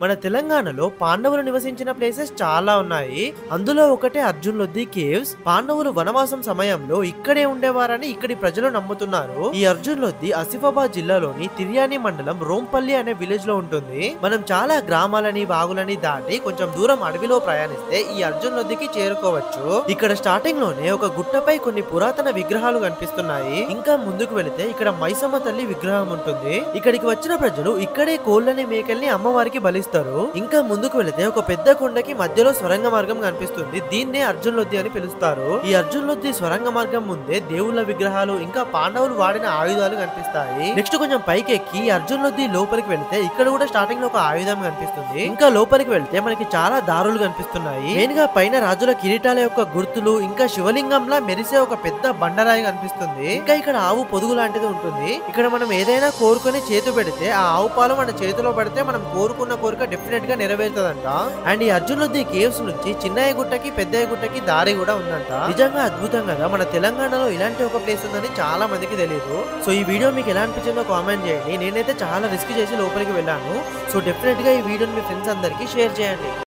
మన తెలంగాణలో పాండవులు నివసించిన ప్లేసెస్ చాలా ఉన్నాయి. అందులో ఒకటే అర్జున్ లొద్ది కేవ్స్. పాండవులు వనవాసం సమయంలో ఇక్కడే ఉండేవారని ఇక్కడి ప్రజలు నమ్ముతున్నారు. ఈ అర్జున్ లొద్ది ఆసిఫాబాద్ జిల్లాలోని తిర్యాని మండలం రోంపల్లి అనే విలేజ్ లో ఉంటుంది. మనం చాలా గ్రామాలని వాగులని దాటి కొంచెం దూరం అడవిలో ప్రయాణిస్తే ఈ అర్జున్ లొద్దికి చేరుకోవచ్చు. ఇక్కడ స్టార్టింగ్ లోనే ఒక గుట్టపై కొన్ని పురాతన విగ్రహాలు కనిపిస్తున్నాయి. ఇంకా ముందుకు వెళితే ఇక్కడ మైసమ్మ తల్లి విగ్రహం ఉంటుంది. ఇక్కడికి వచ్చిన ప్రజలు ఇక్కడే కోళ్లని మేకల్ని అమ్మవారికి బలిస్తారు. ఇంకా ముందుకు వెళితే ఒక పెద్ద కొండకి మధ్యలో స్వరంగ మార్గం కనిపిస్తుంది. దీన్నే అర్జున్ లొద్ది అని పిలుస్తారు. ఈ అర్జున్ లొద్ది స్వరంగ మార్గం ముందే దేవుళ్ళ విగ్రహాలు ఇంకా పాండవులు వాడిన ఆయుధాలు కనిపిస్తాయి. నెక్స్ట్ కొంచెం పైకి ఎక్కి అర్జున్ లొద్ది లోపలికి వెళితే ఇక్కడ కూడా స్టార్టింగ్ లో ఒక ఆయుధం కనిపిస్తుంది. ఇంకా లోపలికి వెళితే మనకి చాలా దారులు కనిపిస్తున్నాయి. మెయిన్ గా పైన రాజుల కిరీటాల యొక్క గుర్తులు ఇంకా శివలింగంలా మెరిసే ఒక పెద్ద బండరాయి కనిపిస్తుంది. ఇంకా ఇక్కడ ఆవు పొదుగు లాంటిది ఉంటుంది. ఇక్కడ మనం ఏదైనా కోరుకొని చేతు పెడితే ఆ ఆవు పాలు మన చేతిలో పడితే మనం కోరుకున్న కోరిక డెఫినెట్ గా నెరవేరుతుందంట. అండ్ ఈ అర్జున్ లొద్ది కేవ్స్ నుంచి చిన్నయ్య గుట్టకి పెద్దయ్య గుట్టకి దారి కూడా ఉందంట. నిజంగా అద్భుతం కదా. మన తెలంగాణలో ఇలాంటి ఒక ప్లేస్ ఉందని చాలా మందికి తెలియదు. సో ఈ వీడియో మీకు ఎలా అనిపించిందో కామెంట్ చేయండి. నేనైతే చాలా రిస్క్ చేసి లోపలికి వెళ్ళాను. సో డెఫినెట్ గా ఈ వీడియోని మీ ఫ్రెండ్స్ అందరికి షేర్ చేయండి.